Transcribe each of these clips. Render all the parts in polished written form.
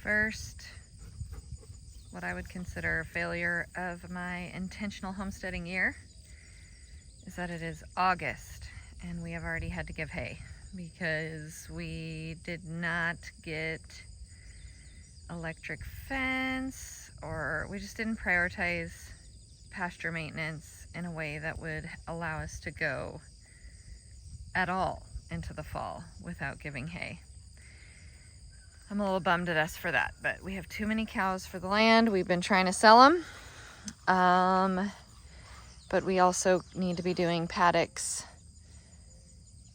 first, what I would consider a failure of my intentional homesteading year is that it is August and we have already had to give hay because we did not get electric fence, or we just didn't prioritize pasture maintenance in a way that would allow us to go at all into the fall without giving hay. I'm a little bummed at us for that, but we have too many cows for the land. We've been trying to sell them, but we also need to be doing paddocks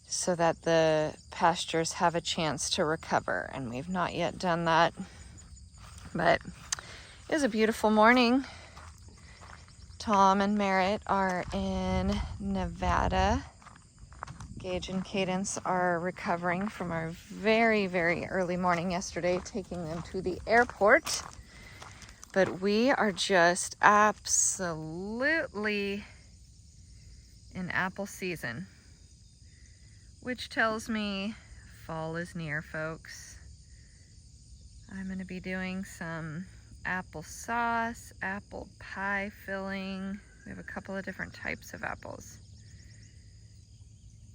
so that the pastures have a chance to recover, and we've not yet done that. But it was a beautiful morning. Tom and Merritt are in Nevada. Gage and Cadence are recovering from our very, very early morning yesterday, taking them to the airport. But we are just absolutely in apple season, which tells me fall is near, folks. I'm going to be doing some apple sauce, apple pie filling. We have a couple of different types of apples.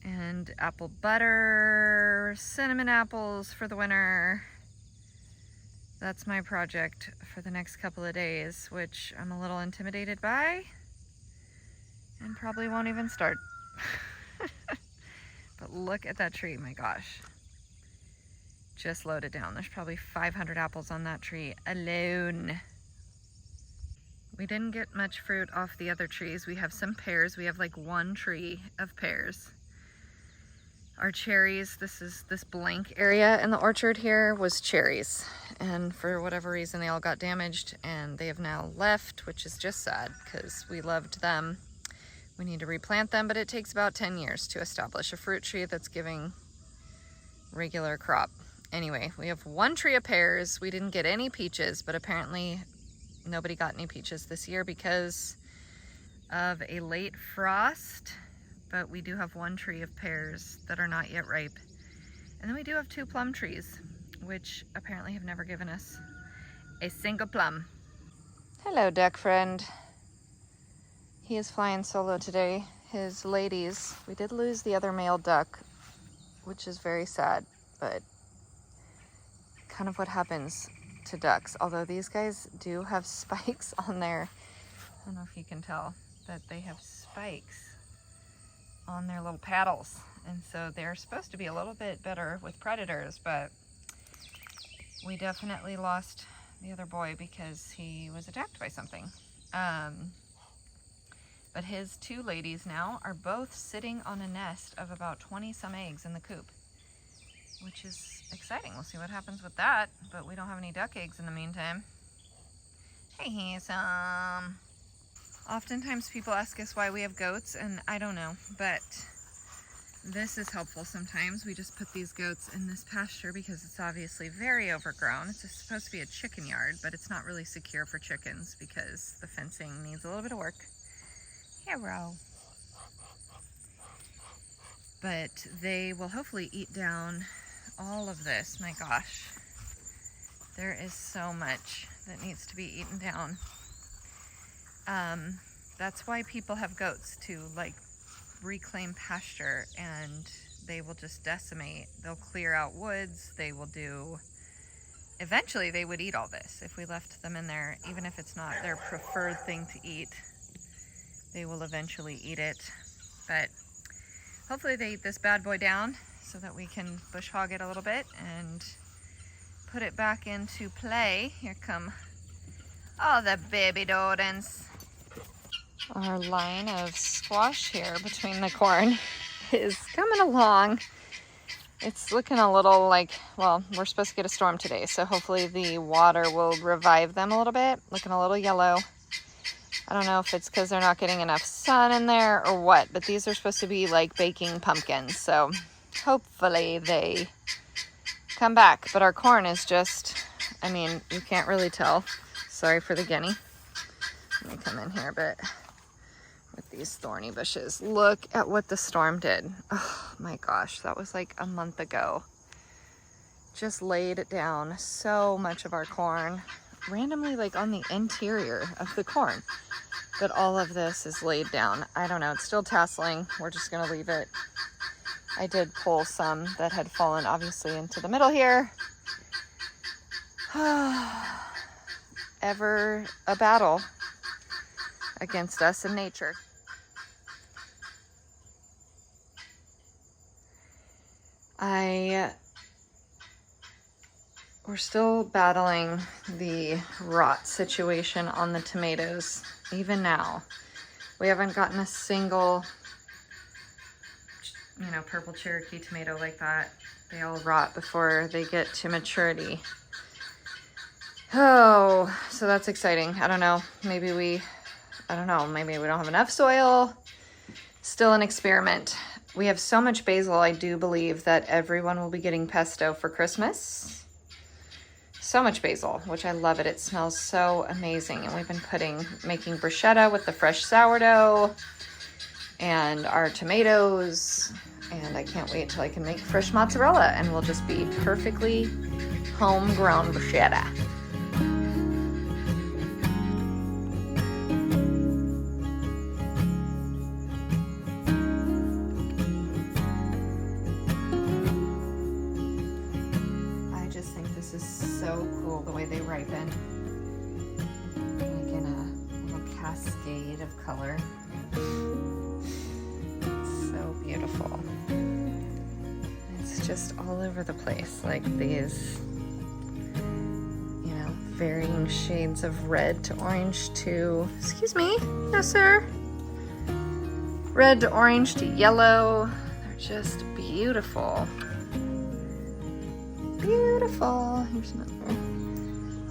And apple butter, cinnamon apples for the winter. That's my project for the next couple of days, which I'm a little intimidated by and probably won't even start. But look at that tree, my gosh. Just loaded down. There's probably 500 apples on that tree alone. We didn't get much fruit off the other trees. We have some pears. We have like one tree of pears. Our cherries, this blank area in the orchard here was cherries. And for whatever reason, they all got damaged and they have now left, which is just sad because we loved them. We need to replant them, but it takes about 10 years to establish a fruit tree that's giving regular crop. Anyway, we have one tree of pears. We didn't get any peaches, but apparently nobody got any peaches this year because of a late frost. But we do have one tree of pears that are not yet ripe. And then we do have 2 plum trees, which apparently have never given us a single plum. Hello, duck friend. He is flying solo today. His ladies, we did lose the other male duck, which is very sad, but kind of what happens to ducks. Although these guys do have spikes on their, I don't know if you can tell, that they have spikes on their little paddles, and so they're supposed to be a little bit better with predators, but we definitely lost the other boy because he was attacked by something. But his 2 ladies now are both sitting on a nest of about 20 some eggs in the coop, which is exciting. We'll see what happens with that, but we don't have any duck eggs in the meantime. Hey, handsome. Oftentimes people ask us why we have goats, and I don't know, but this is helpful sometimes. We just put these goats in this pasture because it's obviously very overgrown. It's supposed to be a chicken yard, but it's not really secure for chickens because the fencing needs a little bit of work. Hero. But they will hopefully eat down all of this. My gosh, there is so much that needs to be eaten down. That's why people have goats, to like reclaim pasture, and they will just decimate. They'll clear out woods. They will do, eventually they would eat all this if we left them in there, even if it's not their preferred thing to eat. They will eventually eat it. But hopefully they eat this bad boy down so that we can bush hog it a little bit and put it back into play. Here come all the baby Dodens. Our line of squash here between the corn is coming along. It's looking a little like, well, we're supposed to get a storm today, so hopefully the water will revive them a little bit. Looking a little yellow. I don't know if it's because they're not getting enough sun in there or what, but these are supposed to be like baking pumpkins, so hopefully they come back. But our corn is just, I mean, you can't really tell. Sorry for the guinea. Let me come in here a bit. With these thorny bushes. Look at what the storm did. Oh my gosh, that was like a month ago. just laid down so much of our corn, randomly like on the interior of the corn. But all of this is laid down. I don't know, it's still tasseling. We're just gonna leave it. I did pull some that had fallen obviously into the middle here. Ever a battle against us in nature. We're still battling the rot situation on the tomatoes, even now. We haven't gotten a single, you know, purple Cherokee tomato like that. They all rot before they get to maturity. Oh, so that's exciting. I don't know, maybe we don't have enough soil. Still an experiment. We have so much basil, I do believe that everyone will be getting pesto for Christmas. So much basil, which I love it. It smells so amazing. And we've been making bruschetta with the fresh sourdough and our tomatoes. And I can't wait till I can make fresh mozzarella and we'll just be perfectly homegrown bruschetta. The way they ripen, like in a little cascade of color. It's so beautiful. It's just all over the place, like these, you know, varying shades of red to orange to, excuse me, no sir, red to orange to yellow. They're just beautiful. Beautiful. Here's another.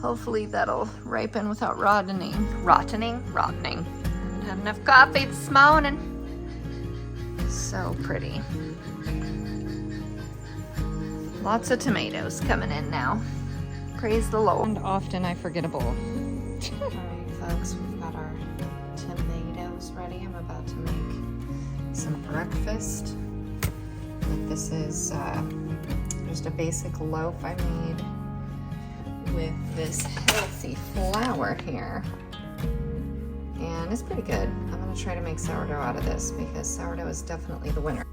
Hopefully that'll ripen without rottening. Rottening? I haven't had enough coffee this morning. So pretty. Lots of tomatoes coming in now. Praise the Lord. And often I forget a bowl. Alright folks, we've got our tomatoes ready. I'm about to make some breakfast. This is just a basic loaf I made with this healthy flour here, and it's pretty good. I'm gonna try to make sourdough out of this because sourdough is definitely the winner.